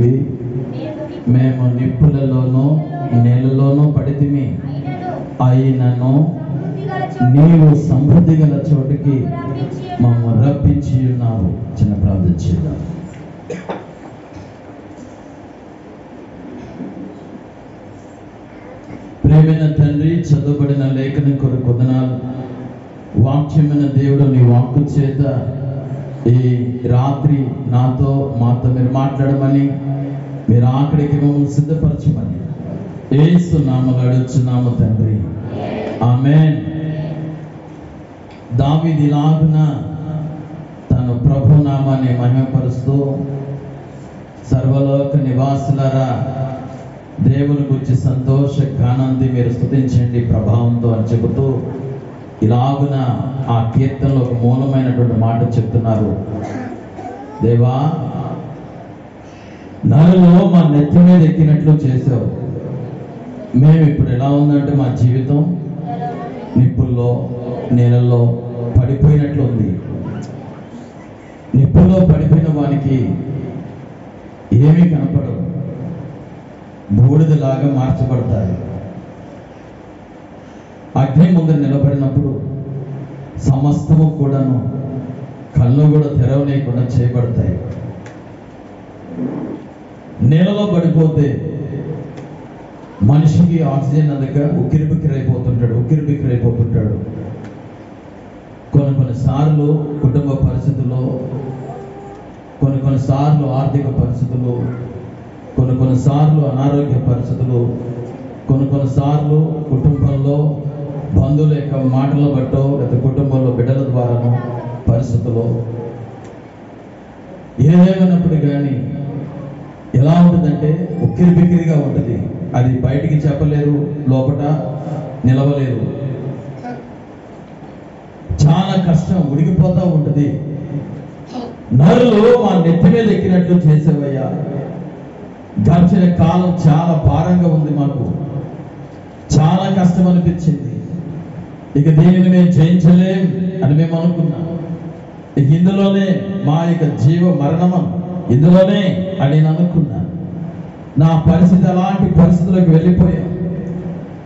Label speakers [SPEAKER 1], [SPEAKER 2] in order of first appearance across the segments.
[SPEAKER 1] చెప్పితివి, మేము నిప్పులలోనూ నీళ్ళలోనూ పడితిమి, అయినను నీవు సమృద్ధి గల చోటికి మమ్మల్ని రప్పించి ఉన్నావు. చిన్న ప్రార్థన చేద్దాం. ప్రేమైన తండ్రి, చదువుబడిన లేఖనం కొరకు వందనాలు. వాక్యమైన దేవుడు, నీ వాక్కు చేత ఈ రాత్రి మాతో మీరు మాట్లాడమని, మీరు ఆఖరికి మమ్మల్ని సిద్ధపరచమని యేసు నామములో అడుగుచున్నాము తండ్రి, ఆమేన్. దావీదు ఇలాగున తన ప్రభు నామాన్ని మహిమపరుస్తూ, సర్వలోక నివాసులారా దేవుని గురించి సంతోష గానాన్ని మీరు స్తుతించండి ప్రభావంతో అని చెబుతూ ఇలాగున ఆ కీర్తనలో ఒక మూలమైనటువంటి మాట చెప్తున్నారు. దేవా, నరులో మా నెత్తి మీద ఎక్కినట్లు చేసావు. మేము ఇప్పుడు ఎలా ఉందంటే మా జీవితం నిప్పుల్లో నీళ్ళల్లో పడిపోయినట్లు ఉంది. నిప్పుల్లో పడిపోయిన వానికి ఏమీ కనపడవు, బూడిదలాగా మార్చబడతారు. అగ్ని ముందర నిలబడినప్పుడు సమస్తము కూడాను కళ్ళు కూడా తెరవలేకుండా చేయబడతాయి. నీళ్ళలో పడిపోతే మనిషికి ఆక్సిజన్ అందక ఉక్కిరిబిక్కిరైపోతుంటాడు. కొన్నిసార్లు కుటుంబ పరిస్థితుల్లో, కొన్నిసార్లు ఆర్థిక పరిస్థితులు, కొన్నిసార్లు అనారోగ్య పరిస్థితులు, కొన్నిసార్లు కుటుంబంలో బంధువుల యొక్క మాటల బట్టో లేదా కుటుంబంలో బిడ్డల ద్వారానో పరిస్థితులు ఏదేమైనప్పుడు కానీ ఎలా ఉంటుందంటే ఉక్కిరిబిక్కిరిగా ఉంటుంది. అది బయటికి చెప్పలేరు, లోపల నిలవలేరు. చాలా కష్టం, ఉడికిపోతూ ఉంటుంది. నరులు మా నెత్తి మీద ఎక్కినట్లు చేసేవయ్యా. గడిచిన కాలం చాలా భారంగా ఉంది, మాకు చాలా కష్టం అనిపించింది. ఇక దీనిని మేము జయించలేం అని మేము అనుకున్నాం. ఇక ఇందులోనే మా యొక్క జీవ మరణం ఇందులోనే అని నేను అనుకున్నాను. నా పరిస్థితి అలాంటి పరిస్థితులకు వెళ్ళిపోయాం.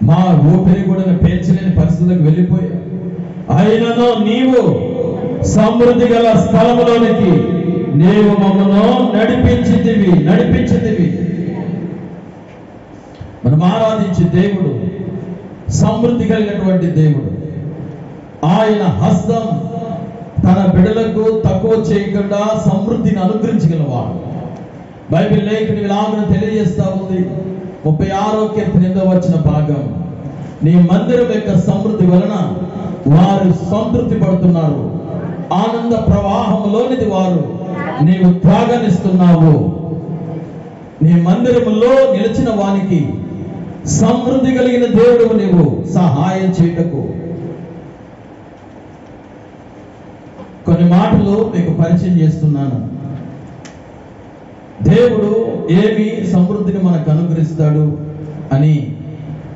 [SPEAKER 1] మా ఊపిరి కూడా పేర్చలేని పరిస్థితులకు వెళ్ళిపోయాం. అయినను నీవు సమృద్ధి గల స్థలములోనికి నీవు మమ్మను నడిపించితివి. మనం ఆరాధించే దేవుడు సమృద్ధి కలిగినటువంటి దేవుడు. ఆయన హస్తం తన బిడ్డలకు తక్కువ చేయకుండా సమృద్ధిని అనుగ్రహించగలవాడు. బైబిల్ లేఖని ఇలాగ తెలియజేస్తా ఉంది. 36వ కీర్తన 8వ వచన భాగం, నీ మందిరం యొక్క సమృద్ధి వలన వారు సంతృప్తి పడుతున్నారు, ఆనంద ప్రవాహంలోనిది వారు నీవు త్యాగనిస్తున్నావు. నీ మందిరములో నిలిచిన వానికి సమృద్ధి కలిగిన దేవుడు నీవు సహాయం చేయటకు. కొన్ని మాటలు మీకు పరిచయం చేస్తున్నాను. దేవుడు ఏమి సమృద్ధిని మనకు అనుగ్రహిస్తాడు అని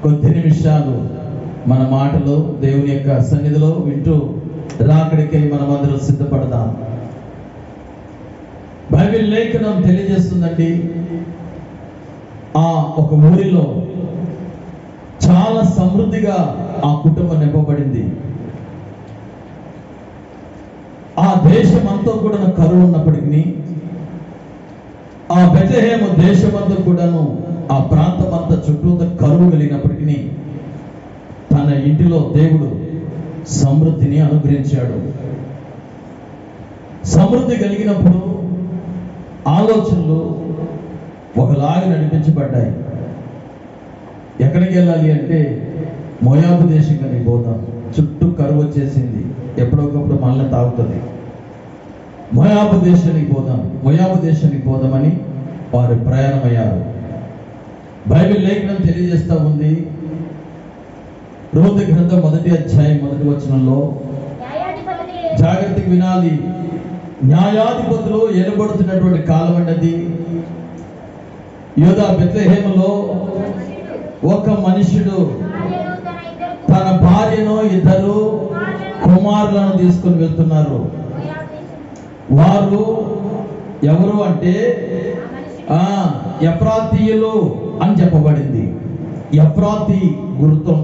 [SPEAKER 1] కొద్ది నిమిషాలు మన మాటలు దేవుని యొక్క సన్నిధిలో వింటూ రాకడికై మనమందరం సిద్ధపడదాం. బైబిల్ లేఖనం తెలియజేస్తుందండి, ఆ ఒక ఊరిలో చాలా సమృద్ధిగా ఆ కుటుంబం నింపబడింది. ఆ దేశం అంతా కూడా కరువు ఉన్నప్పటికీ, ఆ బెత్లెహేము దేశమంతా కూడాను, ఆ ప్రాంతం అంతా చుట్టూ కరువు కలిగినప్పటికీ తన ఇంటిలో దేవుడు సమృద్ధిని అనుగ్రహించాడు. సమృద్ధి కలిగినప్పుడు ఆలోచనలు ఒకలాగా నడిపించబడ్డాయి. ఎక్కడికి వెళ్ళాలి అంటే మోయాబు దేశం కానీ పోదాం, చుట్టూ కరువు వచ్చేసింది, ఎప్పుడొకప్పుడు మళ్ళీ తాగుతుంది. మోయాబు దేశానికి పోదామని వారు ప్రయాణమయ్యారు. బైబిల్ లేఖనం తెలియజేస్తూ ఉంది. రూతు గ్రంథం 1వ అధ్యాయం 1వ వచనంలో, జాగ్రత్తగా వినాలి, న్యాయాధిపతులు ఎనబడుతున్నటువంటి కాలం అన్నది. యూదా బెత్లెహేములో ఒక మనుషుడు తన భార్యను, 2 కుమారులను తీసుకుని వెళ్తున్నారు. వారు ఎవరు అంటే ఎఫ్రాతీయులు అని చెప్పబడింది. ఎఫ్రాతీ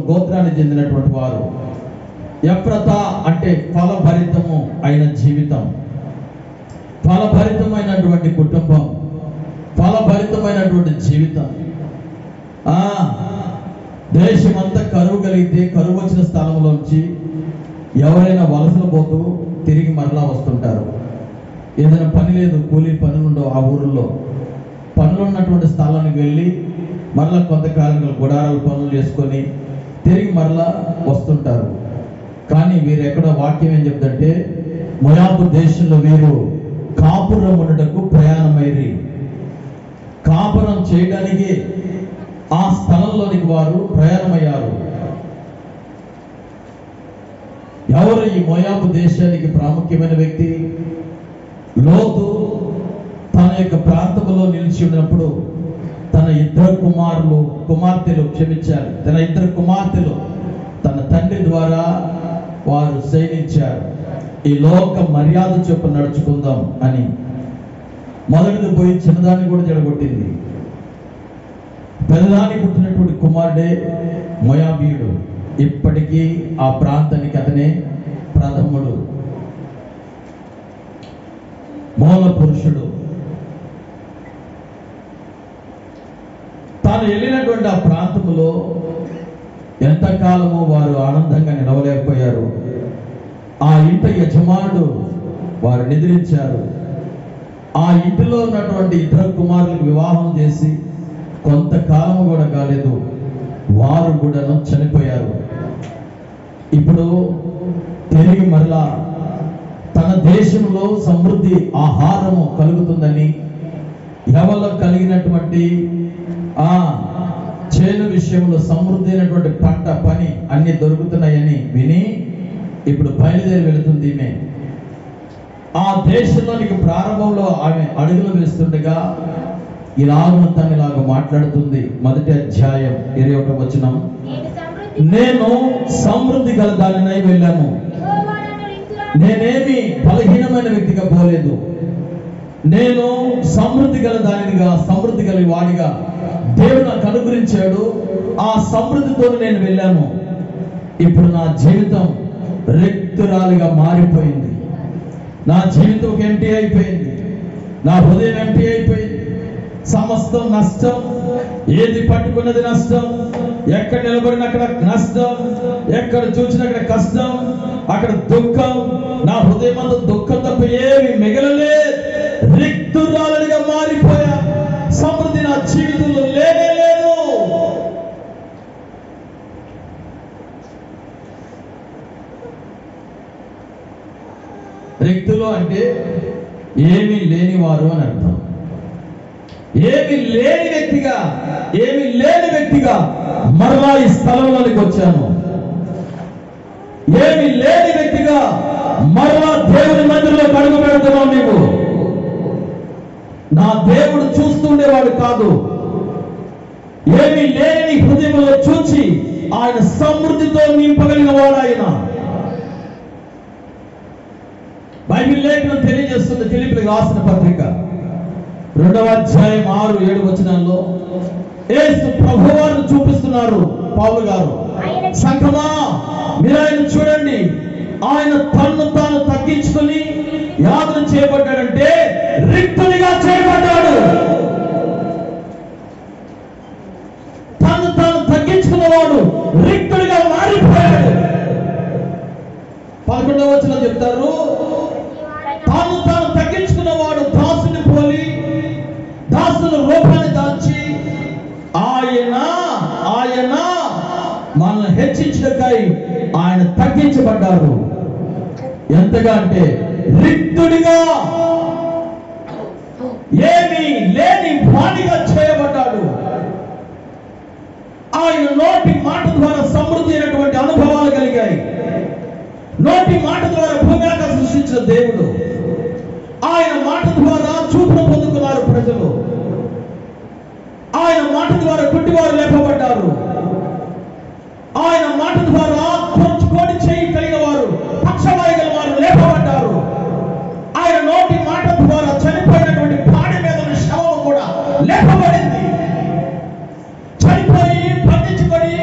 [SPEAKER 1] గోత్రానికి చెందినటువంటి వారు. ఎఫ్రత అంటే ఫలభరితము అయిన జీవితం, ఫలభరితమైనటువంటి కుటుంబం, ఫలభరితమైనటువంటి జీవితం. దేశమంతా కరువు కలిగితే కరువు వచ్చిన స్థలంలోంచి ఎవరైనా వలసలు పోతూ తిరిగి మరలా వస్తుంటారు. ఏదైనా పని లేదు, కూలీ పనులు ఉండవు, ఆ ఊరిలో పనులు ఉన్నటువంటి స్థలానికి వెళ్ళి మరలా కొంతకాలంగా గుడారాలు పనులు చేసుకొని తిరిగి మరలా వస్తుంటారు. కానీ వీరు ఎక్కడ వాక్యం ఏం చెప్తుంటే, మోయాబు దేశంలో వీరు కాపురం ఉండటకు ప్రయాణమైరి. కాపురం చేయడానికి ఆ స్థలంలోనికి వారు ప్రయాణమయ్యారు. ఎవరు ఈ మోయాబు దేశానికి ప్రాముఖ్యమైన వ్యక్తి? లోతు తన యొక్క ప్రాంతంలో నిలిచి ఉన్నప్పుడు తన ఇద్దరు కుమార్తెలు తన తండ్రి ద్వారా వారు శయనించారు. ఈ లోక మర్యాద చొప్పున నడుచుకుందాం అని మొదటిది పోయి చిన్నదాన్ని కూడా చెడగొట్టింది. పెద్దదాన్ని పుట్టినటువంటి కుమారుడే మోయాబీయుడు. ఇప్పటికీ ఆ ప్రాంతానికి అతనే ప్రథముడు, మూల పురుషుడు. తాను వెళ్ళినటువంటి ఆ ప్రాంతంలో ఎంతకాలము వారు ఆనందంగా నిలవలేకపోయారు. ఆ ఇంటి యజమానుడు వారు నిద్రించారు. ఆ ఇంటిలో ఉన్నటువంటి ఇద్దరు కుమారులకు వివాహం చేసి కొంతకాలము కూడా కాలేదు, వారు కూడా చనిపోయారు. ఇప్పుడు తిరిగి మరలా తన దేశంలో సమృద్ధి ఆహారము కలుగుతుందని, ఎవరిలో కలిగినటువంటి చేను విషయంలో సమృద్ధి అయినటువంటి పంట పని అన్ని దొరుకుతున్నాయని విని ఇప్పుడు బయలుదేరి వెళుతుంది. ఈమె ఆ దేశంలోనికి ప్రారంభంలో ఆమె అడుగులు వేస్తుండగా ఇలాగ మాట్లాడుతుంది. మొదటి అధ్యాయం 21వ వచనం, నేను సమృద్ధి గల దానినై వెళ్ళాను, నేనేమి బలహీనమైన వ్యక్తిగా పోలేదు, నేను సమృద్ధి గల దానిగా, సమృద్ధి గల వాడిగా దేవుడు నాకు అనుగ్రహించాడు. ఆ సమృద్ధితో నేను వెళ్ళాను. ఇప్పుడు నా జీవితం రిక్తురాలిగా మారిపోయింది. నా జీవితం ఎంటీ అయిపోయింది. నా హృదయం ఎంటీ అయిపోయింది. సమస్తం నష్టం, ఏది పట్టుకున్నది నష్టం, ఎక్కడ నిలబడిన అక్కడ నష్టం, ఎక్కడ చూసిన అక్కడ కష్టం, అక్కడ దుఃఖం. నా హృదయం అంతా దుఃఖం తప్ప ఏమి మిగలలే. రిక్తురాలుగా మారిపోయా. సమృద్ధి నా జీవితంలో లేనే లేదు. రిక్తులు అంటే ఏమీ లేనివారు అని అర్థం. ఏమి లేని వ్యక్తిగా మరలా ఈ స్థలంలోనికి వచ్చాను. ఏమి లేని వ్యక్తిగా మరలా దేవుని మందిరంలో అడుగు పెడుతున్నావు. నీవు నా దేవుడు చూస్తుండేవాడు కాదు. ఏమి లేని హృదయంలో చూచి ఆయన సమృద్ధితో నింపగలిగిన వాడు ఆయన. బైబిల్ లేఖనం తెలియజేస్తుంది. ఫిలిప్పీయులకు రాసిన పత్రిక 2వ అధ్యాయం 6-7 వచనాల్లో యేసు ప్రభువారిని చూపిస్తున్నారు పౌలు గారు. సంఘమా, మీరు ఆయన చూడండి, ఆయన తన్ను తాను తగ్గించుకొని యాదన చేయబడ్డాడంటే రిక్తునిగా చేయబడ్డాడు. తను తాను తగ్గించుకున్నవాడు రిక్తుడిగా మారిపోయాడు. 11వ వచనం చెప్తారు, తాను తాను తగ్గించుకున్నవాడు దాసుని పోలి దాసుల రూపాన్ని దాల్చి ఆయన మనల్ని హెచ్చించడానికై ఆయన తగ్గించబడ్డారు. ఎంతగా అంటే రిక్తుడిగా, ఏమీ లేని వాడిగా చేయబడ్డాడు. ఆయన నోటి మాట ద్వారా సమృద్ధి అయినటువంటి అనుభవాలు కలిగాయి. నోటి మాట ద్వారా భూమిగా సృష్టించిన దేవుడు, ఆయన మాట ద్వారా చూపును పొందుకున్నారు ప్రజలు. ఆయన మాట ద్వారా గుడ్డివారు లేపబడ్డారు. ఆయన మాట ద్వారా కోడి చేయి కలిగిన వారు, పక్షవాయుగల వారు లేపబడ్డారు. ఆయన నోటి మాట ద్వారా చనిపోయినటువంటి పాడి మీద శవం కూడా లేపబడింది. చనిపోయి బంధించబడి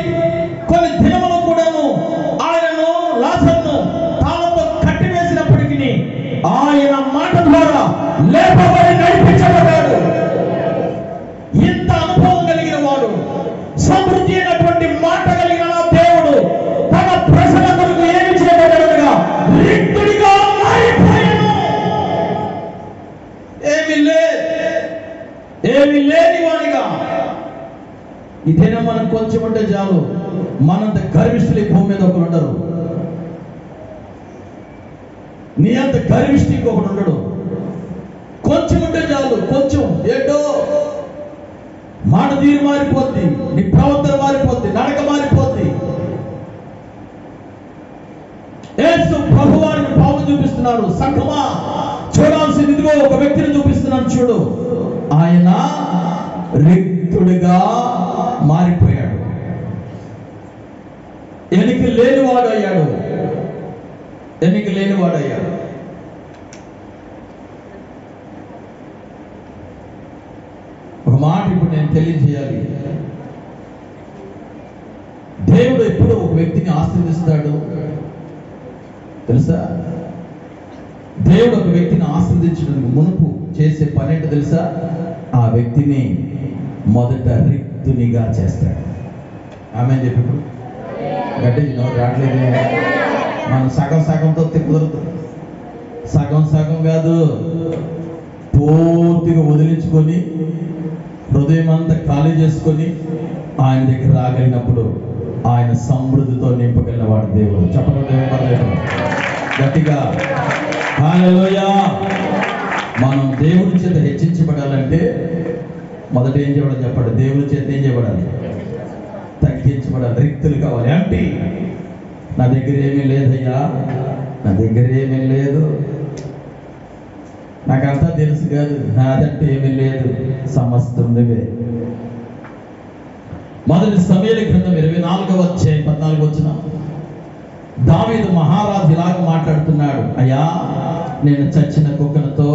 [SPEAKER 1] కొన్ని దినములు కూడాను ఆయనను లాజరును తాళంతో కట్టివేసినప్పటికీ ఆయన మాట ద్వారా లేపబడి నడిపించబడ్డాడు. ఇంత అనుభవం కలిగిన వాడు, సమృద్ధి అయినటువంటి మాట కలిగిన దేవుడు తన ప్రజల కొరకు ఏమి చేయబడ్డాడుగా రిక్తుడిగా మారిపోయాను. ఏమి లేని వాడిగా. ఇదేనా మనం కొంచెం ఉంటే చాలు, మనంత గర్విష్ఠులు ఈ భూమి మీద ఒకరు ఉండరు. నీ అంత గర్విష్ఠి ఇంకొకడు ఉండడు. కొంచెం ఉంటే చాలు, కొంచెం ఏంటో మాట తీరు మారిపోద్ది, నీ ప్రవర్తన మారిపోద్ది, నడక మారిపోద్ది. యేసు ప్రభువారిని పాము చూపిస్తున్నాడు. సంఘమా చూడాల్సింది ఇదిగో ఒక వ్యక్తిని చూపిస్తున్నాడు చూడు. ఆయన రిక్తుడిగా మారిపోయాడు, ఎన్నిక లేనివాడు అయ్యాడు. ఎన్నిక లేనివాడు అయ్యాడు. ఒక మాట ఇప్పుడు నేను తెలియజేయాలి. దేవుడు ఎప్పుడు ఒక వ్యక్తిని ఆశీర్వదిస్తాడు తెలుసా? దేవుడు ఒక వ్యక్తిని ఆశీర్వదించడానికి మునుపు చేసే పని ఏంటో తెలుసా? ఆ వ్యక్తిని మొదట రిక్తునిగా చేస్తాడు. ఆమె చెప్పి ఇప్పుడు గట్టి రావట్లేదు. మనం సగం సగంతో కుదరదు. సగం సగం కాదు, పూర్తిగా వదిలించుకొని హృదయం అంతా ఖాళీ చేసుకొని ఆయన దగ్గర రాగలిగినప్పుడు ఆయన సమృద్ధితో నింపగలిగిన వాడు దేవుడు. చెప్పడం గట్టిగా హల్లెలూయా. మనం దేవుడి చేత హెచ్చించబడాలంటే మొదట ఏం చేయబడాలి చెప్పండి? దేవుడి చేత ఏం చేయబడాలి? తగ్గించబడాలి. రిక్తులు కావాలి. అంటే నా దగ్గర ఏమీ లేదయ్యా, నా దగ్గర ఏమీ లేదు, నాకంతా తెలుసు కాదు, నాదంటే ఏమీ లేదు, సమస్తం నువ్వే. మొదటి సమూయేలు గ్రంథం 24వ అధ్యాయం 14 వచనం. దావీదు మహారాజు ఇలాగ మాట్లాడుతున్నాడు. అయ్యా, నేను చచ్చిన కుక్కలతో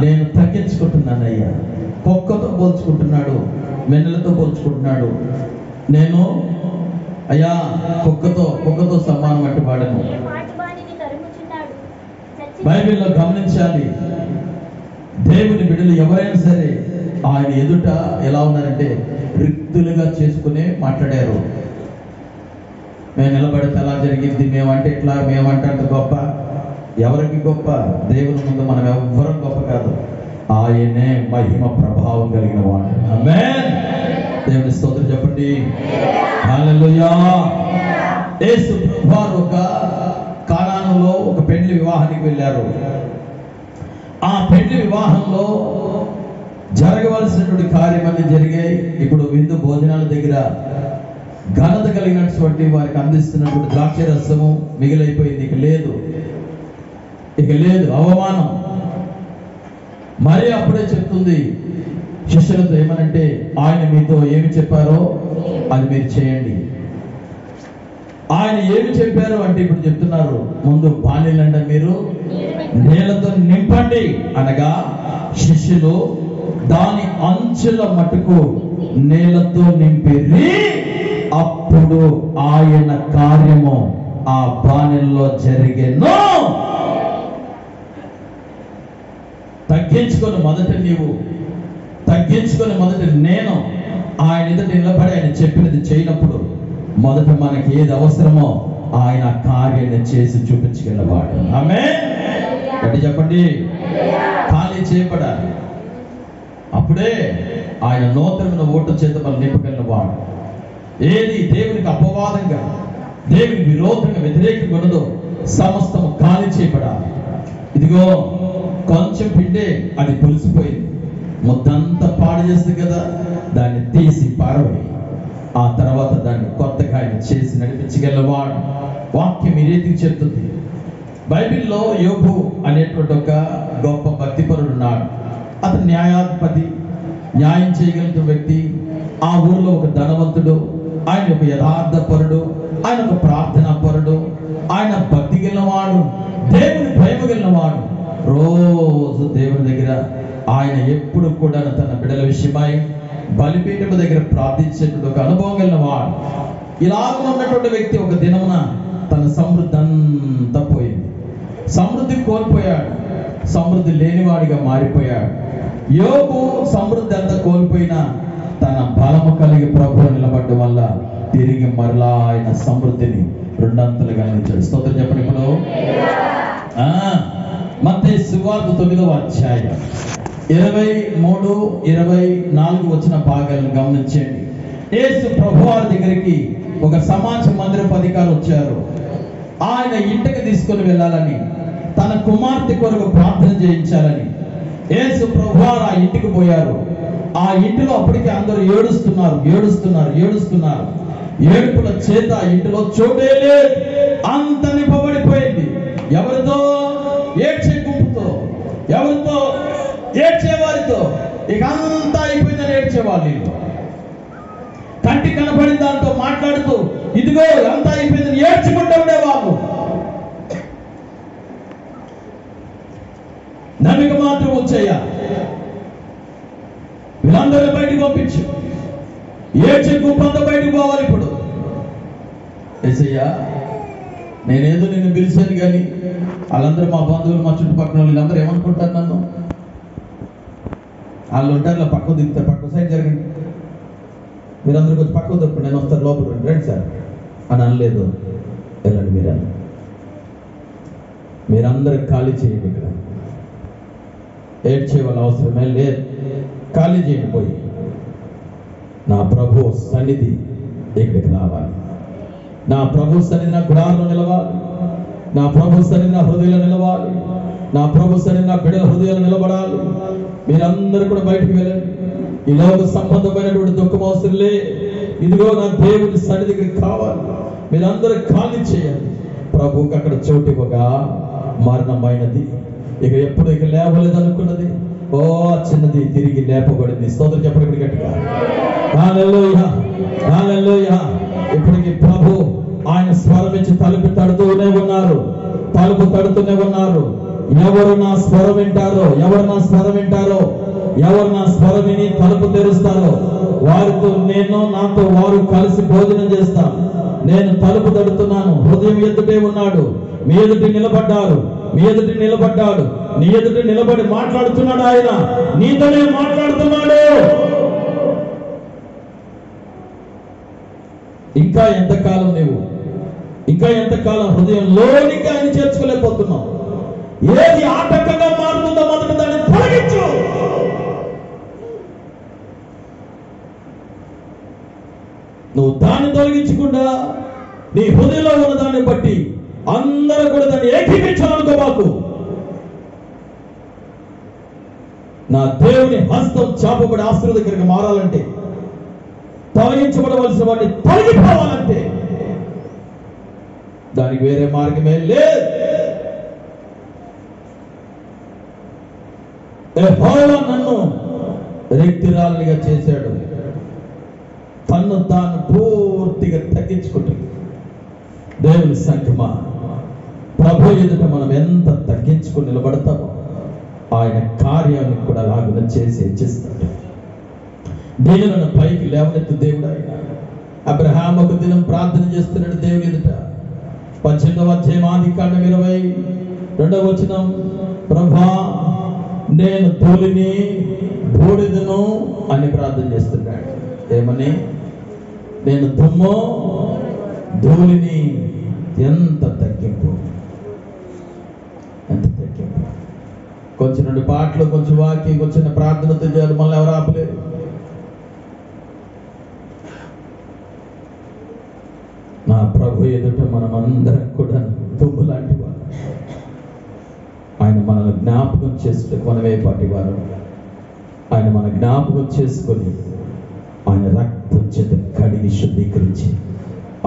[SPEAKER 1] నేను తగ్గించుకుంటున్నాను అయ్యా. కుక్కతో పోల్చుకుంటున్నాడు, వెన్నెలతో పోల్చుకుంటున్నాడు. నేను అయ్యా కుక్కతో సమానం అంటే వాడను. బైబిల్లో గమనించాలి, దేవుని బిడ్డలు ఎవరైనా సరే ఆయన ఎదుట ఎలా ఉన్నారంటే రిక్తులుగా చేసుకునే మాట్లాడారు. మేము నిలబడితే ఎలా జరిగింది, మేమంటే ఇట్లా, మేమంటే అంత గొప్ప. ఎవరికి గొప్ప? దేవుని ముందు మనం ఎవ్వరం గొప్ప కాదు. ఆయనే మహిమ ప్రభావం కలిగిన వాడు. ఆమేన్. దేవుని స్తోత్రం చెప్పండి. హల్లెలూయా. యేసు ప్రభువారు ఒక కానానులో ఒక పెళ్లి వివాహానికి వెళ్ళారు. ఆ పెళ్లి వివాహంలో జరగవలసినటువంటి కార్యమన్నీ జరిగాయి. ఇప్పుడు విందు భోజనాల దగ్గర ఘనత కలిగినటువంటి వారికి అందిస్తున్నటువంటి ద్రాక్ష రసము మిగిలిపోయింది. ఇక లేదు అవమానం. మరి అప్పుడే చెప్తుంది శిష్యులతో ఏమనంటే, ఆయన మీతో ఏమి చెప్పారో అది మీరు చేయండి. ఆయన ఏమి చెప్పారు అంటే ఇప్పుడు చెప్తున్నారు, ముందు బాణీలంట మీరు నీళ్లతో నింపండి అనగా శిష్యులు దాని అంచుల మటుకు నీళ్లతో నింపిరి. అప్పుడు ఆయన కార్యము ఆ బాణీల్లో జరిగెను. తగ్గించుకొని మొదట నీవు, తగ్గించుకొని మొదట నేను ఆయన ఎదుట నిలబడి ఆయన చెప్పినది చేయనప్పుడు మొదట మనకి ఏది అవసరమో ఆయన కార్యాన్ని చేసి చూపించగలవాడు. ఆమేన్. గట్టి చెప్పండి. ఖాళీ చేయబడాలి. అప్పుడే ఆయన నూతనమైన ఓటు చేత మనం నింపగలవాడు. ఏది దేవునికి అపవాదంగా, దేవునికి విరోధంగా, వ్యతిరేకంగా ఉన్నదో సమస్తము ఖాళీ చేయబడాలి. ఇదిగో కొంచెం పిండే అది పులిసిపోయింది, ముద్దంతా పాడు చేస్తుంది కదా, దాన్ని తీసి పారవేయి. ఆ తర్వాత దాన్ని కొత్తగా ఆయన చేసి నడిపించగలవాడు. వాక్యం ఈ రీతికి చెప్తుంది. బైబిల్లో యోబు అనేటువంటి ఒక గొప్ప భక్తిపరుడు ఉన్నాడు. అతను న్యాయాధిపతి, న్యాయం చేయగలిగిన వ్యక్తి. ఆ ఊరిలో ఒక ధనవంతుడు. ఆయన ఒక యథార్థ పరుడు, ఆయన ఒక ప్రార్థనా పరుడు, ఆయన భక్తి గెలినవాడు, దేవుని భయం గెలినవాడు. రోజు ప్రతిరోజు దేవుని దగ్గర ఆయన ఎప్పుడు కూడా తన బిడ్డల విషయమై బలిపీఠం దగ్గర ప్రార్థించేటువంటి ఒక అనుభవం కలిగిన వాడు. ఇలాగ ఉన్నటువంటి వ్యక్తి ఒక దినమున తన సమృద్ధి అంతా పోయింది. సమృద్ధి కోల్పోయాడు, సమృద్ధి లేనివాడిగా మారిపోయాడు. యోబు సమృద్ధి అంతా కోల్పోయినా తన బలము కలిగి ప్రభువు నిలబడడం వల్ల తిరిగి మరలా ఆయన సమృద్ధిని రెండంతలుగా అందించాడు. స్తోత్రం చెప్పండి. ఇప్పుడు మత్తయి సువార్త 9వ అధ్యాయం 23, 24 వచ్చిన భాగాలను గమనించండి. యేసు ప్రభువారి దగ్గరికి ఒక సమాజ మందిరపు అధికారులు వచ్చారు. ఆయన ఇంటికి తీసుకొని వెళ్ళాలని, తన కుమార్తె కొరకు ప్రార్థన చేయించాలని యేసు ప్రభువారు ఆ ఇంటికి పోయారు. ఆ ఇంటిలో అప్పటికే అందరూ ఏడుస్తున్నారు. ఏడుపుల చేత ఆ ఇంటిలో చోటే లేదు, అంత నింపబడిపోయింది. ఎవరితో? ఏడ్చే గుంపుతో, ఎవరితో? ఏడ్చేవారితో. ఇక అంతా అయిపోయిందని ఏడ్చేవాళ్ళు. కంటి కనపడిన దాంతో మాట్లాడుతూ ఇదిగో అంతా అయిపోయిందని ఏడ్చుకుంటూ ఉండేవాళ్ళు. నన్నుకు మాత్రం వచ్చయ్యా, వీళ్ళందరూ బయటకు పంపించు, ఏడ్చే గుంపంతా బయటకు పోవాలి. ఇప్పుడు ఏసయ్యా, నేనేదో నిన్ను పిలిచాను కానీ వాళ్ళందరూ మా బంధువులు, మా చుట్టుపక్కల వీళ్ళందరూ ఏమనుకుంటారు నన్ను? వాళ్ళు ఉంటారు పక్కకు దిగుతారు, పక్క సైడ్ జరగండి, మీరందరూ కొంచెం పక్కకు తప్పండి, నేను వస్తారు లోపల రండి సార్ అని అనలేదు. వెళ్ళండి మీరందరూ ఖాళీ చేయండి. ఇక్కడ ఏడ్చే వాళ్ళ అవసరమే లేదు, ఖాళీ చేయండి. పోయి నా ప్రభు సన్నిధి ఇక్కడికి రావాలి, నా ప్రభు సన్నిధి నా గుడారంలో నిలవాలి, నా ప్రభు సన్నిధి నా హృదయంలో నిలవాలి, నా ప్రభు సన్నిధి నా బిడ్డల హృదయాలు నిలబడాలి. మీరందరూ కూడా బయటికి వెళ్ళండి. ఈ లోక సంబంధమైనటువంటి దుఃఖం అవసరం లే, ఇదిగో నా దేవుని సన్నిధికి కావాలి. మీరందరూ ఖాళీ చేయాలి. ప్రభువుకి అక్కడ చోటు ఇవ్వగా మరణమైనది, ఇక ఎప్పుడు ఇక లేవలేదు అనుకున్నది, ఓ చిన్నది తిరిగి లేపబడింది. స్తోత్రం చెప్పండి గట్టిగా. హల్లెలూయా, హల్లెలూయా. ఇప్పటికి ప్రభు ఆయన స్వరం ఇచ్చి తలుపు తడుతూనే ఉన్నారు, తలుపు తడుతూనే ఉన్నారు. ఎవరు నా స్వరం వింటారో, ఎవరు నా స్వరం వింటారో, ఎవరు నా స్వరం విని తలుపు తెరుస్తారో వారితో నేను, నాతో వారు కలిసి భోజనం చేస్తాను. నేను తలుపు తడుతున్నాను, హృదయం ఎదుటే ఉన్నాడు, మీ ఎదుటి నిలబడ్డారు, మీ ఎదుటి నిలబడ్డాడు, నీ ఎదుటి నిలబడి మాట్లాడుతున్నాడు. ఆయన నీతోనే మాట్లాడుతున్నాడు. ఇంకా ఎంతకాలం నువ్వు, ఇంకా ఎంతకాలం హృదయంలోనికి ఆయన చేర్చుకోలేకపోతున్నావు? ఏది ఆటంకంగా మారుతుందో మొదట దాన్ని తొలగించు. నువ్వు దాన్ని తొలగించకుండా నీ హృదయంలో ఉన్న దాన్ని బట్టి అందరూ కూడా దాన్ని ఏకీపించాలనుకో. మాకు నా దేవుని హస్తం చాపబడి ఆశీర్వాద దగ్గరికి మారాలంటే, తొలగించబడవలసిన వాడిని తొలగిపోవాలంటే దానికి వేరే మార్గమే లేదు. యెహోవా నన్ను రిక్తిరాలుగా చేశాడు. తన్ను తాను పూర్తిగా తగ్గించుకుంటుంది. దేవుని సంఘమా, ప్రభు ఎదుట మనం ఎంత తగ్గించుకుని నిలబడతామో ఆయన కార్యాన్ని కూడా అలాగున చేసి హెచ్చిస్తాడు. దీనులను పైకి లేవనెత్తు దేవుడు ఆయన. అబ్రహాము ఒక దినం ప్రార్థన చేస్తున్నాడు దేవుని ఎదుట. 18వ అధ్యాయం ఆదికాండం 22వ వచనం, ప్రభా నేను ధూళిని బూడిదను అని ప్రార్థన చేస్తున్నాడు. ఏమని? నేను దుమ్ము ధూళిని. ఎంత తగ్గింపు, ఎంత తగ్గింపు. కొంచెం 2 పాటలు, కొంచెం వాక్యం, కొంచెం ప్రార్థనతో చేయాలి, మళ్ళీ ఎవరు ఆపలేరు. నా ప్రభు ఎదుట మనం అందరం కూడా దుమ్ము లాంటి వారు. ఆయన మనల్ని జ్ఞాపకం చేసుకుని మనమే పాటివారు. ఆయన మన జ్ఞాపకం చేసుకొని ఆయన రక్తం చేత కడిగి శుద్ధీకరించి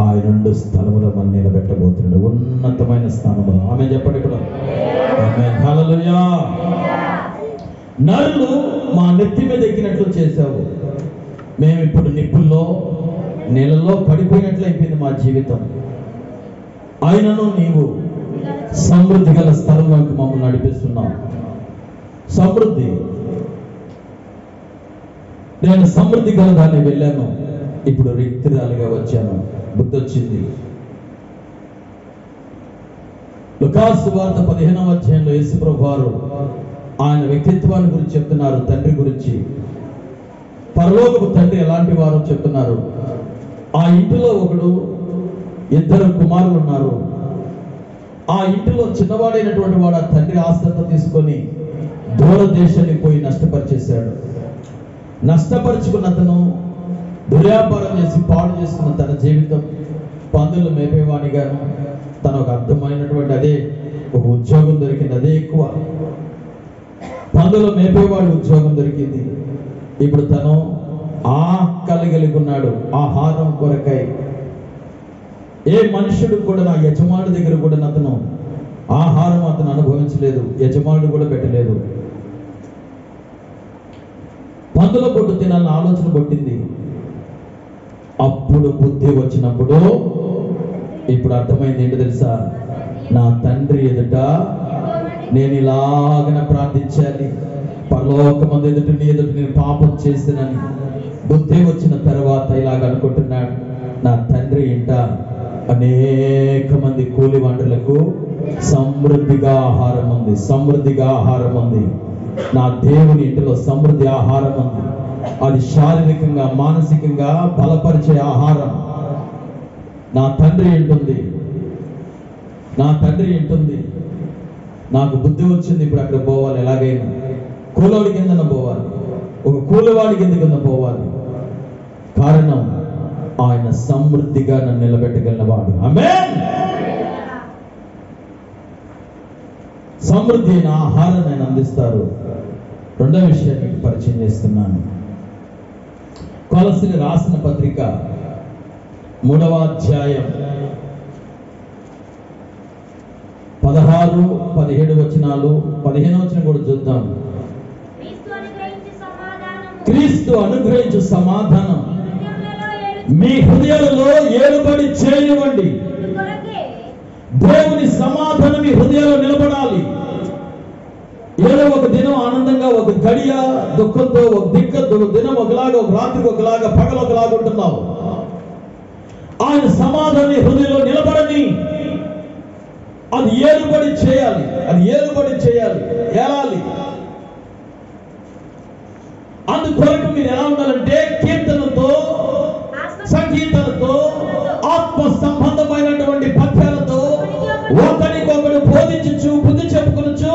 [SPEAKER 1] ఆయన 2 స్థలములో మనం నిలబెట్టబోతున్నాడు, ఉన్నతమైన స్థానంలో. ఆమె చెప్పండి కూడా. ఆమేన్, హల్లెలూయా. నరులు మా నెత్తి మీద ఎక్కినట్లు చేశావు. మేము ఇప్పుడు నిప్పుల్లో, నీళ్ళలో పడిపోయినట్లు అయిపోయింది మా జీవితం. ఆయనను నీవు సమృద్ధి గల స్థలంలోకి మమ్మల్ని నడిపిస్తున్నావు. సమృద్ధి. నేను సమృద్ధి కలదాన్ని వెళ్ళాను, ఇప్పుడు రిక్తురాలిగా వచ్చాను. బుద్ధి వచ్చింది. లూకాసు సువార్త 15వ అధ్యాయంలో యేసుప్రభు వారు ఆయన వ్యక్తిత్వాన్ని గురించి చెప్తున్నారు. తండ్రి గురించి, పరలోకపు తండ్రి ఎలాంటి వారు చెప్తున్నారు. ఆ ఇంటిలో ఇద్దరు కుమారులు ఉన్నారు. ఆ ఇంటిలో చిన్నవాడైనటువంటి వాడు ఆ తండ్రి ఆస్తంతా తీసుకొని దూరదేశానికి పోయి నష్టపరిచేశాడు. నష్టపరుచుకున్న అతను దుర్వ్యాపారం చేసి పాడు చేసుకున్న తన జీవితం, పందులు మేపేవాడిగాను, తన ఒక అర్థమైనటువంటి అదే ఒక ఉద్యోగం దొరికింది. అదే ఎక్కువ, పందులు మేపేవాడు ఉద్యోగం దొరికింది. ఇప్పుడు తను కలిగి ఉన్నాడు ఆహారం కొరకై. ఏ మనుషుడు కూడా, నా యజమానుడి దగ్గర కూడా అతను ఆహారం అతను అనుభవించలేదు, యజమానుడు కూడా పెట్టలేదు. పందుల పొట్టు తినాలని ఆలోచన కొట్టింది. అప్పుడు బుద్ధి వచ్చినప్పుడు ఇప్పుడు అర్థమైంది. ఏంటో తెలుసా? నా తండ్రి ఎదుట నేను ఇలాగన ప్రార్థించాలి, పరలోకమందు ఎదుట నీ ఎదుట నేను పాపం చేస్తానని బుద్ధి వచ్చిన తర్వాత ఇలాగ అనుకుంటున్నాడు. నా తండ్రి ఇంట అనేక మంది కూలి వంటలకు సమృద్ధిగా ఆహారం ఉంది, సమృద్ధిగా ఆహారం ఉంది. నా దేవుని ఇంటిలో సమృద్ధి ఆహారం ఉంది. అది శారీరకంగా మానసికంగా బలపరిచే ఆహారం. నా తండ్రి ఇంటుంది, నా తండ్రి ఇంటుంది. నాకు బుద్ధి వచ్చింది, ఇప్పుడు అక్కడ పోవాలి. ఎలాగైనా కూలోడి కిందన పోవాలి, ఒక కూలివాడి కింద పోవాలి. కారణం ఆయన సమృద్ధిగా నన్ను నిలబెట్టగలిగినవాడు. ఆమేన్. సమృద్ధి అయిన ఆహారం నేను అందిస్తారు. రెండో విషయం మీకు పరిచయం చేస్తున్నాను. కొలస్సీలకు రాసిన పత్రిక 3వ అధ్యాయం 16, 17 వచనాలు, 15వ వచనం కూడా చూద్దాం. క్రీస్తు అనుగ్రహించు సమాధానం మీ హృదయాలలో ఏలుబడి చేయనివ్వండి. దేవుని సమాధానం మీ హృదయాల్లో నిలబడాలి. ఏదో ఒక దినం ఆనందంగా, ఒక గడియ దుఃఖంతో, ఒక దినం ఒకలాగా, ఒక రాత్రికి ఒకలాగా, పగలు ఒకలాగా ఉంటున్నావు. ఆయన సమాధానం హృదయంలో నిలబడని, అది ఏలుబడి చేయాలి, అది ఏలుబడి చేయాలి, ఏలాలి. అందుకొరకు మీరు ఎలా ఉండాలంటే కీర్తనతో, సంగీతాలతో, ఆత్మ సంబంధమైనటువంటి పద్యాలతో ఒకరికొకరు బోధించు, బుద్ధి చెప్పుకొనొచ్చు,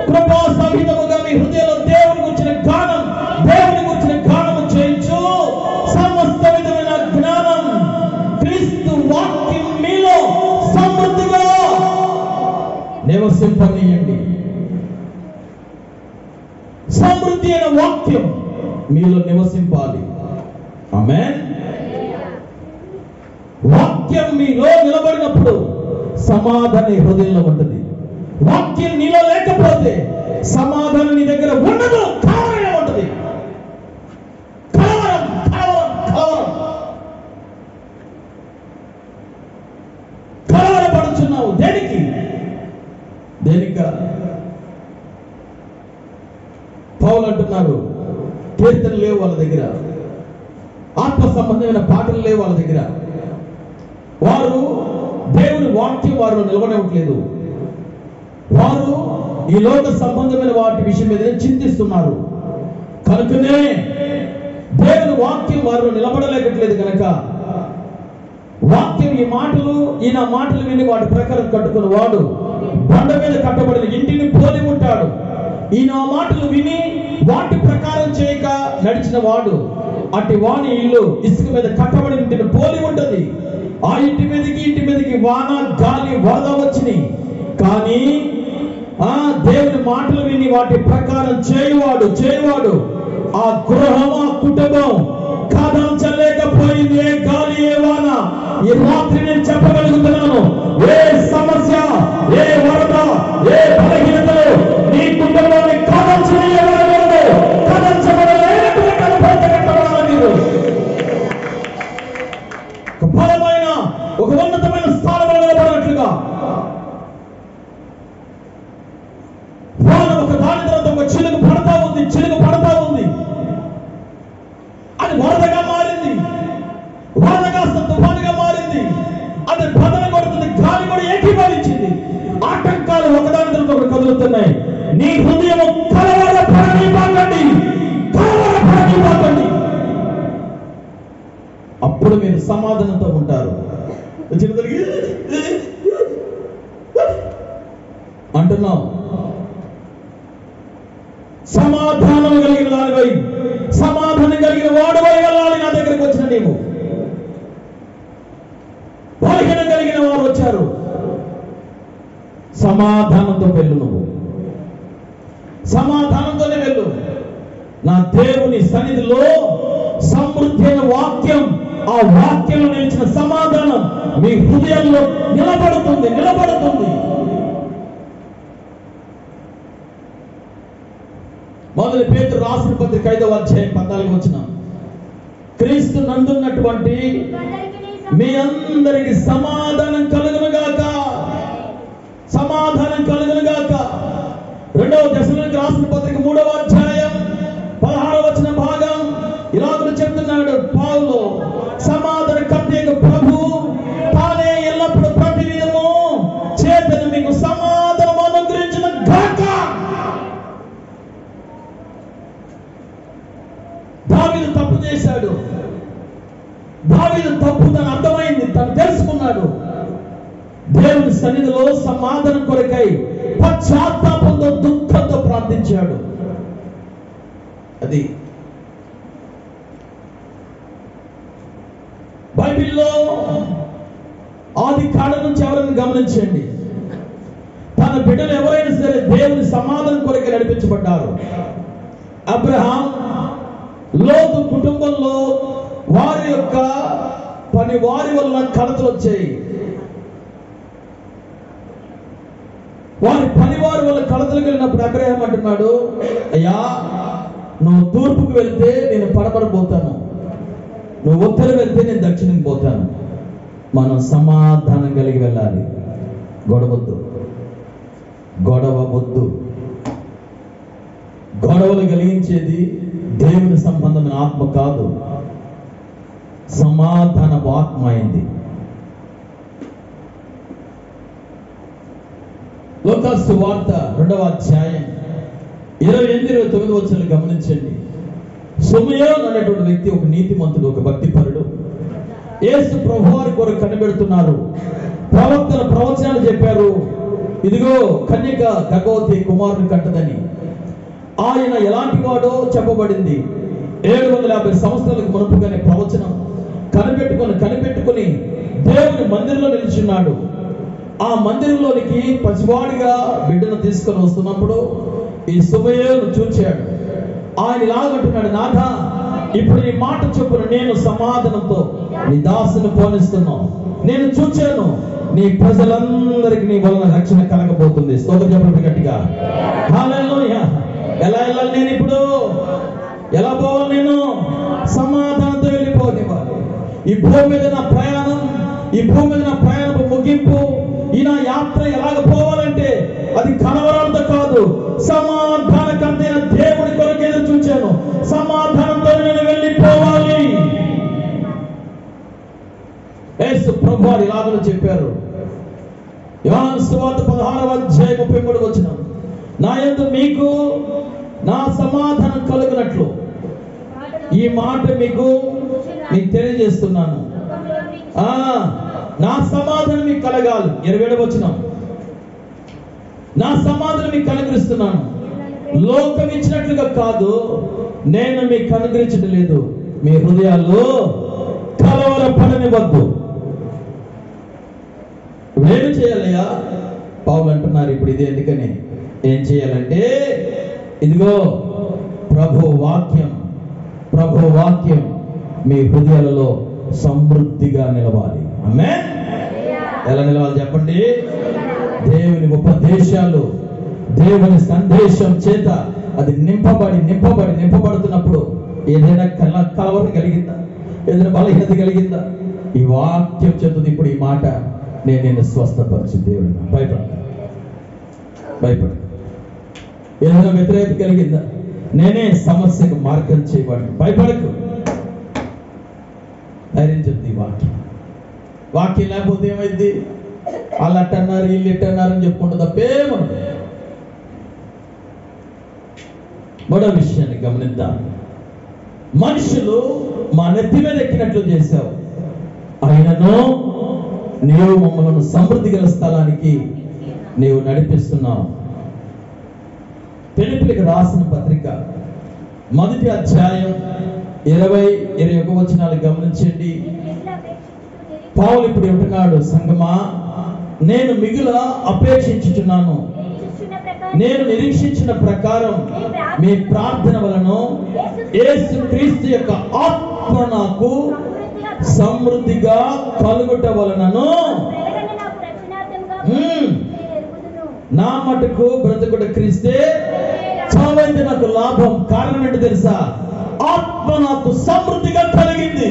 [SPEAKER 1] కృపా సహితముగా మీ హృదయంలో దేవుని గురించిన గానం చేయించు. సమస్త విధమైన జ్ఞానం, క్రీస్తు వాక్యం మీలో సమృద్ధిగా నివసింపనీయండి. సమృద్ధి అయిన వాక్యం మీలో నివసింపాలి. ఆమేన్. వాక్యం మీలో నిలబడినప్పుడు సమాధానం హృదయంలో ఉంటుంది. వాక్యం నీలో లేకపోతే సమాధానం నీ దగ్గర ఉండదు, కలవరం ఉంటుంది. కలవరం కలవరం కలవరం కలవరపడుచున్నావు. దేనికి? పౌలు అంటున్నారు, కీర్తనలు లేవు వాళ్ళ దగ్గర, ఆత్మ సంబంధమైన పాటలు లేవు వాళ్ళ దగ్గర. వారు దేవుని వాక్యం వారిలో నిలబడట్లేదు. వారు ఈ లోక సంబంధమైన వాటి విషయం మీద చింతిస్తున్నారు. కనుకనే దేవుని వాక్యం వారిలో నిలబడలేకట్లేదు. కనుక వాక్యం, ఈ మాటలు, ఈయన మాటలు విని వాటి ప్రకారం కట్టుకుని వాడు బండ మీద కట్టబడిన ఇంటిని పోలి ఉంటాడు. ఈయన మాటలు విని వాటి ప్రకారం చేయక నడిచిన వాడు, అట్టి వాని ఇల్లు ఇసుక మీద కట్టబడిన ఇంటిని పోలి ఉంటది. ఆ ఇంటి మీదకి వాన, గాలి, వరద వచ్చినాయి. కానీ దేవుని మాటలు విని వాటి ప్రకారం చేయువాడు ఆ గృహం, ఆ కుటుంబం కదల్చలేకపోయింది. ఏ గాలి, ఏ వాన. ఈ రాత్రి నేను చెప్పగలుగుతున్నాను, ఏ సమస్య, ఏ వరద, ఏ బలహీనతలు నీ కుటుంబాన్ని కదల్చబడలేనటువంటి అనుభూతి కట్టబడాలి. మీరు ఒక బలమైన, ఒక ఉన్నతమైన స్థానంలో నిలబడినట్లుగా వాన ఒక దాని తర్వాత ఒక చిలుక హృదయము కలవరపడనివ్వకండి, కలవరపడనివ్వకండి. అప్పుడు మీరు సమాధానంతో ఉంటారు. అంటున్నాం, సమాధానం కలిగిన దానివై, సమాధానం కలిగిన వాడువై వెళ్ళాలి. నా దగ్గరికి వచ్చిన నీవు బలహీనం కలిగిన వారు వచ్చారు, సమాధానంతో వెళ్ళు. నువ్వు సమాధానంతోనే వెళ్ళు. నా దేవుని సన్నిధిలో సమృద్ధి అయిన వాక్యం, ఆ వాక్యంలో నిలిచిన సమాధానం మీ హృదయంలో నిలబడుతుంది. మొదటి పేతురు రాసిన పత్రిక 5వ అధ్యాయం 14 వచనం, క్రీస్తు నందున్నటువంటి మీ అందరికి సమాధానం కలుగునుగాక, సమాధానం కలుగునుగాక. 2వ దశలోనికి రాసిన పత్రిక 3వ అధ్యాయం 16వ వచన భాగం ఇలాగ చెప్తున్నాడు పౌలు, సమాధాన కర్త ప్రభు తానే ఎల్లప్పుడూ ప్రతిదినము చేతను మీకు సమాధానం అనుగ్రహించిన గాక. దావీదు తప్పు చేశాడు. దావీదు తప్పు తను అర్థమైంది, తను తెలుసుకున్నాడు. దేవుని సన్నిధిలో సమాధానం కొరకై పశ్చాత్తాపంతో, దుఃఖంతో ప్రార్థించాడు. అది బైబిల్లో ఆది కాండం నుంచి ఎవరైనా గమనించండి, తన బిడ్డలు ఎవరైనా సరే దేవుని సమాధానం కొరకై నడిపించబడ్డారు. అబ్రహాం, లోతు కుటుంబంలో వారి యొక్క పని వారి వల్ల కలతలు వచ్చాయి. వారి పనివారి వల్ల కలతలు కలిగినప్పుడు అబ్రహాం అంటున్నాడు, అయ్యా నువ్వు తూర్పుకు వెళ్తే నేను పడమరపోతాను, నువ్వు ఉత్తరం వెళ్తే నేను దక్షిణం పోతాను. మనం సమాధానం కలిగి వెళ్ళాలి. గొడవద్దు, గొడవద్దు. గొడవలు కలిగించేది దేవుని సంబంధమైన ఆత్మ కాదు, సమాధానపు ఆత్మ అయింది. లూకాసు వార్త 2వ అధ్యాయం 28-29 వచనాలు గమనించండి. సమూయేలు అనేటువంటి వ్యక్తి ఒక నీతిమంతుడు, ఒక భక్తిపరుడు. యేసు ప్రభువారి కొరకు కనిపెడుతున్నారు. ప్రవక్తలు ప్రవచనాలు చెప్పారు, ఇదిగో కన్యక గర్భవతి కుమారుని కట్టదని. ఆయన ఎలాంటి వాడో చెప్పబడింది. 750 సంవత్సరాలకు మునుపుగానే ప్రవచనం కనిపెట్టుకుని దేవుని మందిరంలో నిలిచున్నాడు. ఆ మందిరంలోనికి పసివాడిగా బిడ్డను తీసుకొని వస్తున్నప్పుడు ఈ సమూయేలు చూచాడు. ఆయన ఇలాగంటున్నాడు, నాథా ఇప్పుడు నీ మాట చొప్పున నేను సమాధానంతో నీ దాసుని పోనిస్తున్నావు. నేను చూచాను, నీ ప్రజలందరికీ నీ వలన రక్షణ కలగబోతుంది. స్తోత్రం చెప్పండి గట్టిగా. హల్లెలూయా. ఎలా వెళ్ళాలి నేను ఇప్పుడు? ఎలా పోవాలి నేను? సమాధానంతో వెళ్ళిపోనివ్వాలి. ఈ భూమి మీద నా ప్రయాణం, ఈ భూమి మీద నా ప్రయాణపు ముగింపు, ఈ నా యాత్ర ఎలాగ పోవాలంటే అది కలవరాలతో కాదు, సమాధానకర్తైన దేవుడి కొరకు ఎదురు చూచాను. సమాధానంతో నేను వెళ్ళిపోవాలి. యేసు ప్రభువారు ఇలాగ చెప్పారు. యోహాను సువార్త 16వ అధ్యాయం 33వ వచనం, నా యందు మీకు నా సమాధానం కలుగునట్లు ఈ మాట మీకు తెలియజేస్తున్నాను. నా సమాధానం మీకు కలగాలి. 27వ వచనం, నా సమాధానం మీకు అనుగ్రహిస్తున్నాను, లోకం ఇచ్చినట్లుగా కాదు, నేను మీకు అనుగ్రహించడం లేదు. మీ హృదయాల్లో కలవరపడనివ్వద్దు. ఏమి చేయాలయ్యా? పౌలు అంటున్నారు ఇప్పుడు ఇది ఎందుకని, ఏం చేయాలంటే ఇదిగో ప్రభు వాక్యం మీ హృదయాలలో సమృద్ధిగా నిలవాలి. ఆమేన్. ఎలా నిలవాలి చెప్పండి? దేవుని ఉపదేశాలు, దేవుని సందేశం చేత అది నింపబడుతున్నప్పుడు ఏదైనా కలవరం కలిగిందా, ఏదైనా బలహీనత కలిగిందా, ఈ వాక్యం చెప్తుంది. ఇప్పుడు ఈ మాట, నేను నిన్ను స్వస్థపరిచి దేవుడు, భయపడ. ఏదైనా వ్యతిరేకత కలిగిందా, నేనే సమస్యకు మార్గం చేయబడి, భయపడకు. ధైర్యం చెప్తుంది ఈ వాక్యం లేకపోతే ఏమైంది? వాళ్ళు అట్టన్నారు, వీళ్ళు ఇట్టన్నారు అని చెప్పుకుంటూ తప్పేమన్నా. మరో విషయాన్ని గమనిద్దాం. మనుషులు మా నెత్తి మీద ఎక్కినట్లు చేశావు, అయినను నీవు మమ్మల్ని సమృద్ధి గల స్థలానికి నీవు నడిపిస్తున్నావు. ఫిలిప్పీయులకు రాసిన పత్రిక 1వ అధ్యాయం 20-21 వచనాలు గమనించండి. పౌలు ఇప్పుడు అంటున్నాడు, సంగమా నేను మిగుల అపేక్షించుచున్నాను, నేను నిరీక్షించిన ప్రకారం మీ ప్రార్థన వలన యేసుక్రీస్తు యొక్క ఆత్మ నాకు సమృద్ధిగా కలుగుట వలనను నా మటుకు బ్రతుకుట క్రీస్తే, చావైతే నాకు లాభం. కారణం ఏంటి తెలుసా? ఆత్మ నాకు సమృద్ధిగా కలిగింది,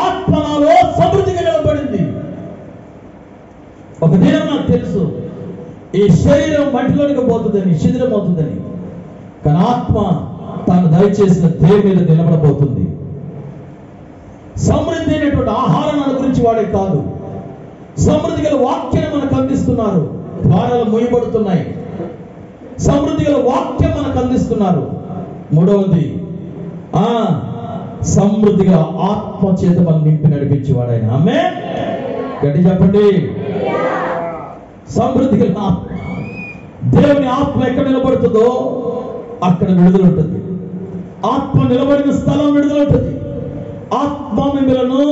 [SPEAKER 1] ఆత్మ నాలో సమృద్ధిగా నిలబడింది. ఒక దినం నాకు తెలుసు ఈ శరీరం మట్టిలోనికి పోతుందని, శిథిలం అవుతుందని, కానీ ఆత్మ తాను దయచేసిన దేవుని మీద నిలబడబోతుంది. సమృద్ధి అయినటువంటి ఆహారం మన గురించి వాడే కాదు, సమృద్ధి గల వాక్యం మనకు అందిస్తున్నారు, ద్వారాలు మూయబడుతున్నాయి, సమృద్ధి గల వాక్యం మనకు అందిస్తున్నారు. మూడవది సమృద్ధి గల ఆత్మ చేత మనం నింపి నడిపించేవాడు ఆయన. ఆమేన్. గట్టి చెప్పండి. సమృద్ధి గల ఆత్మ, దేవుని ఆత్మ ఎక్కడ నిలబడుతుందో అక్కడ విడుదల ఉంటుంది. ఆత్మ నిలబడిన స్థలం విడుదల ఉంటుంది. ఆత్మ మిమ్మలను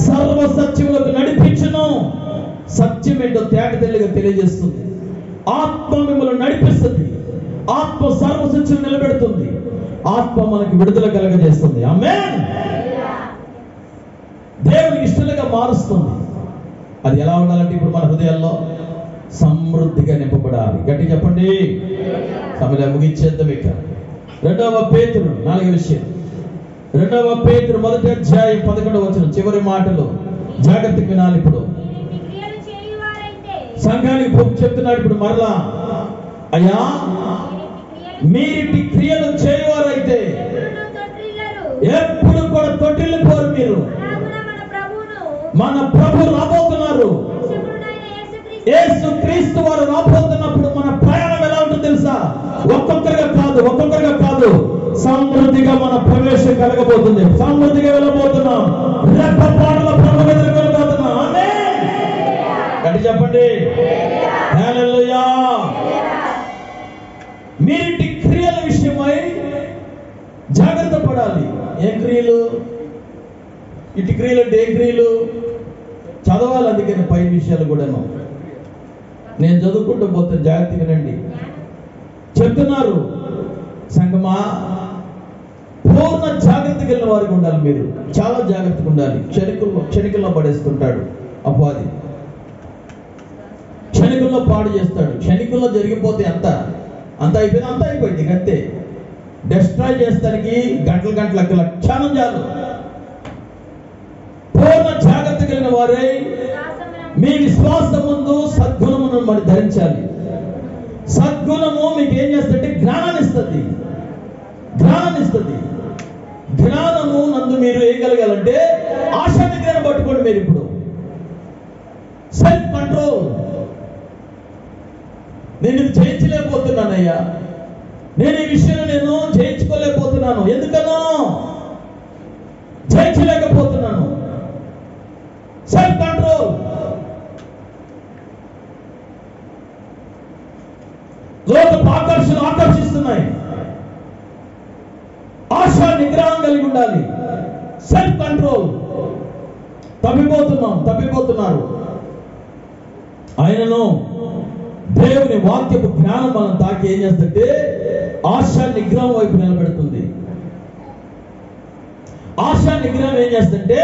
[SPEAKER 1] సర్వ సత్యములకు నడిపించును. సత్యం ఏంటో తేటతెల్లిగా తెలియజేస్తుంది. ఆత్మ మిమ్మల్ని నడిపిస్తుంది. ఆత్మ సర్వ సత్యం నిలబెడుతుంది. ఆత్మ మనకి విడుదల కలగజేస్తుంది. ఆమేన్. దేవునికి ఇష్టలుగా మారుస్తుంది. అది ఎలా ఉండాలంటే ఇప్పుడు మన హృదయాల్లో సమృద్ధిగా నింపబడాలి. గట్టి చెప్పండి. సమయం ముగించేద్దాం. ఇక 2వ పేతురు 4వ విషయం, 2వ పేతురు 1వ అధ్యాయం 11వ వచనం చివరి మాటలు జాగ్రత్తగా వినాలి. ఇప్పుడు సంఘానికి చెప్తున్నాడు. ఇప్పుడు మరలా, అయ్యా మీరిటి క్రియలు చేయవారైతే ఎప్పుడు కూడా తొట్టిల్లు పోరు. మీరు మన ప్రభు రాబోతున్నారు. యేసుక్రీస్తు వారు రాబోతున్నప్పుడు మన ప్రయాణం ఎలా ఉంటుంది తెలుసా? ఒక్కొక్కరిగా కాదు, సమృద్ధిగా మన ప్రవేశం కలగబోతుంది. సమృద్ధిగా వెళ్ళబోతున్నాం. రెప్పపాటుల ప్రభు ఎదురుకు వెళ్ళబోతున్నాం. ఆమేన్. గట్టి చెప్పండి. హల్లెలూయా. మీరింటి క్రియల విషయమై జాగ్రత్త పడాలి. ఏం క్రియలు? ఇటు క్రియలు అంటే ఏం క్రియలు? చదవాలి. అందుకని పై విషయాలు కూడాను నేను చదువుకుంటూ పోతే జాగ్రత్త వినండి. చెప్తున్నారు, సంగమా పూర్ణ జాగ్రత్తగా వెళ్ళిన వారికి ఉండాలి. మీరు చాలా జాగ్రత్తగా ఉండాలి. క్షణికుల్లో పడేస్తుంటాడు అపవాది, క్షణికుల్లో పాడు చేస్తాడు. క్షణికుల్లో జరిగిపోతే అంత అయిపోయింది. అంతే. డిస్ట్రాయ్ చేస్తానికి గంటల క్షణం చాలు. పూర్ణ జాగ్రత్త కలిగిన వారే మీ విశ్వాసం ముందు సద్గుణమును మరి ధరించాలి. సద్గుణము మీకు ఏం చేస్తుంటే జ్ఞానాన్ని ఇస్తుంది. జ్ఞానము నందు మీరు ఏం కలగాలంటే ఆశా నిగ్రహం పట్టుకోండి. మీరు ఇప్పుడు సెల్ఫ్ కంట్రోల్. నేను ఇది జయించలేకపోతున్నానయ్యా, నేను ఈ విషయంలో నేను జయించుకోలేకపోతున్నాను. ఎందుకనో జయించలేకపోతున్నాను. Self control. లోకపు ఆకర్షిస్తున్నాయి. ఆశా నిగ్రహం కలిగి ఉండాలి. Self control. తప్పిపోతున్నారు. ఆయనను దేవుని వాక్యపు జ్ఞానం మనం తాకి ఏం చేస్తుంటే ఆశా నిగ్రహం వైపు నిలబెడుతుంది. ఆశా నిగ్రహం ఏం చేస్తుంటే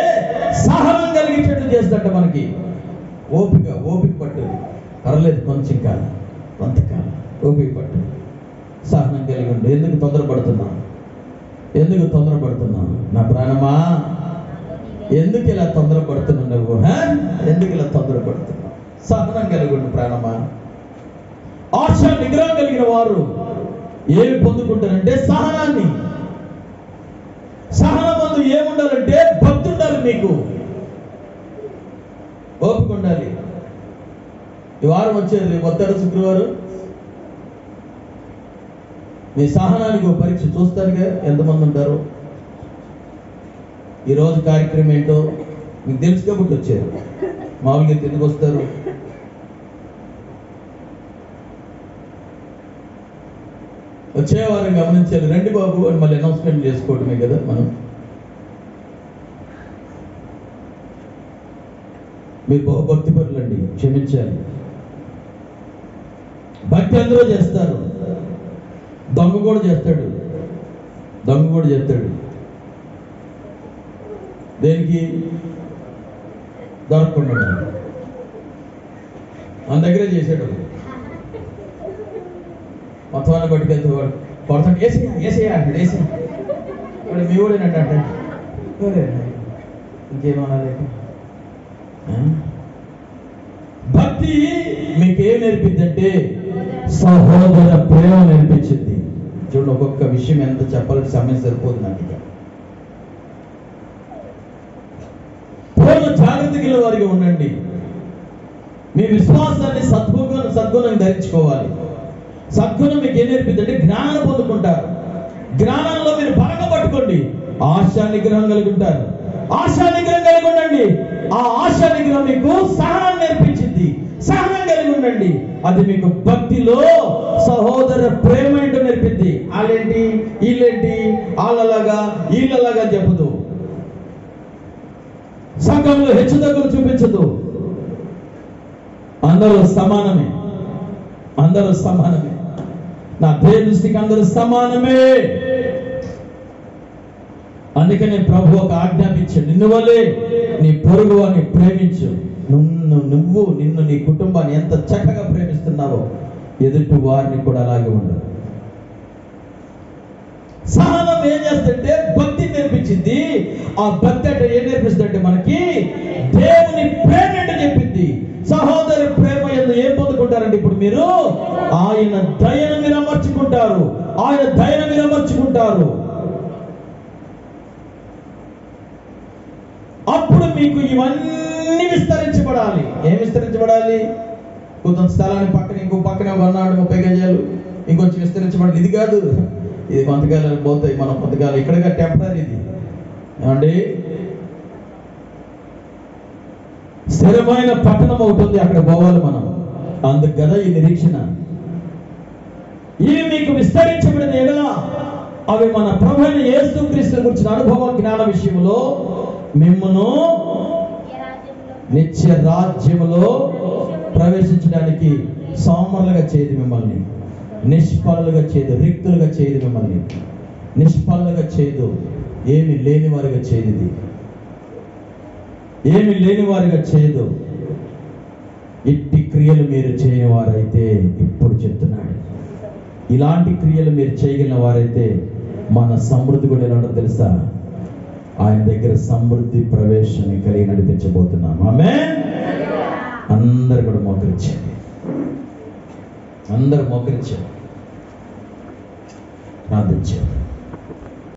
[SPEAKER 1] సహనం కలిగించేట్టు చేస్తుంట. మనకి ఓపిక పట్టు. పర్లేదు, కొంతకాలం ఓపిక పట్టు, సహనం కలిగి ఉండు. ఎందుకు తొందరపడుతున్నావు నా ప్రాణమా? ఎందుకు ఇలా తొందరపడుతున్నావు నువ్వు? ఎందుకు ఇలా తొందరపడుతున్నావు? సహనం కలిగి ఉండు ప్రాణమా. ఆశా నిగ్రహం కలిగిన వారు ఏమి పొందుకుంటారంటే సహనాన్ని. సహనం ముందు ఏముండాలంటే భక్తి ఉండాలి. మీకు ఓపిక ఉండాలి. ఈ వారం వచ్చేది వస్తారు శుక్రవారం. మీ సహనానికి ఒక పరీక్ష చూస్తారుగా ఎంతమంది ఉంటారు. ఈరోజు కార్యక్రమం ఏంటో మీకు తెలుసు కాబట్టి వచ్చారు. మామూలుగా ఎందుకు వస్తారు? వచ్చేవారం గమనించారు. రండి బాబు అని మళ్ళీ అనౌన్స్మెంట్ చేసుకోవడమే కదా మనం. మీరు బహుభక్తి పరులండి, క్షమించాలి. భక్తి అందరూ చేస్తారు. దొంగ కూడా చేస్తాడు. దేనికి? దొరకకుండా మన దగ్గరే చేసాడు. మొత్తం అన్న పట్టుకెళ్తే వాడు కొడతాడు. ఏసయ్యా అంటాడు. ఏసయ్య వాడు మీ ఊడేనంట అంటాడు. ఇంకేమనాలి? భక్తి మీకేం నేర్పిందంటే సహోదర ప్రేమ నేర్పించింది. చూడండి, ఒక్కొక్క విషయం ఎంత చెప్పాలంటే సమయం సరిపోదు నాకు. ఇక పూర్వ జాగ్రత్త గల వారిగా ఉండండి. మీ విశ్వాసాన్ని సద్గుణం ధరించుకోవాలి. సద్గుణం మీకు ఏం నేర్పిందంటే జ్ఞానం పొందుకుంటారు. జ్ఞానంలో మీరు బలంగా పట్టుకోండి. ఆశా నిగ్రహం కలిగి ఉంటారు. ఆశా నిగ్రహం కలిగి ఉండండి. ఆ ఆశా నిగ్రహం మీకు సహనం నేర్పించింది. సహనం కలిగి ఉండండి. అది మీకు భక్తిలో సహోదర ప్రేమ ఏంటో నేర్పింది. వాళ్ళేంటి వీళ్ళేంటి, వీళ్ళలాగా చెప్పదు. సంఘంలో హెచ్చుతగ్గులు చూపించదు. అందరూ సమానమే. నా దేవుని దృష్టికి అందరూ సమానమే. అందుకనే ప్రభు ఒక ఆజ్ఞాపించాడు, నిన్ను వలే నీ పొరుగు వారిని ప్రేమించు. నిన్ను నీ కుటుంబాన్ని ఎంత చక్కగా ప్రేమిస్తున్నావో ఎదుటి వారిని కూడా అలాగే ఉండదు. సహనం ఏం చేస్తుంటే భక్తి నేర్పించింది. ఆ భక్తి అంటే ఏం నేర్పిస్తుందంటే మనకి దేవుని ప్రేమ అంటే చెప్పింది. సహోదరి ప్రేమ ఏం పొందుకుంటారంటే ఇప్పుడు మీరు ఆయన దయను మీరు అమర్చుకుంటారు. అప్పుడు మీకు ఇవన్నీ విస్తరించబడాలి. ఏం విస్తరించబడాలి? కొంత స్థలాన్ని పక్కన ఇంకో పక్కన 130 గజాలు ఇంకొంచెం విస్తరించబడాలి. ఇది కాదు, ఇది కొంతకాలం పోతాయి. మనం కొంతకాలం ఇక్కడగా టెంపరీ. ఇది ఏమండి, స్థిరమైన పట్టణం అవుతుంది. అక్కడ పోవాలి మనం. అందుకు కదా ఈ నిరీక్షణ. ఇవి మీకు విస్తరించబడిన ఎడల అవి మన ప్రభువైన యేసుక్రీస్తు గురించిన అనుభవం జ్ఞాన విషయంలో మిమ్మును నిత్య రాజ్యములో ప్రవేశించడానికి సోమరులుగా చేయదు. మిమ్మల్ని నిష్ఫలులుగా చేయదు. రిక్తులుగా చేయదు. మిమ్మల్ని నిష్ఫలులుగా చేయదు. ఏమి లేని వారిగా చేయదు. ఏమి లేని వారిగా చేయదు. ఇట్టి క్రియలు మీరు చేయని వారైతే, ఇప్పుడు చెప్తున్నాడు, ఇలాంటి క్రియలు మీరు చేయగలిగిన వారైతే మన సమృద్ధి కూడా ఎలా ఉంటుందో తెలుసా? ఆయన దగ్గర సమృద్ధి ప్రవేశాన్ని కలిగి నడిపించబోతున్నాం. ఆమేన్. అందరు కూడా మోకరించండి. ప్రార్థించండి.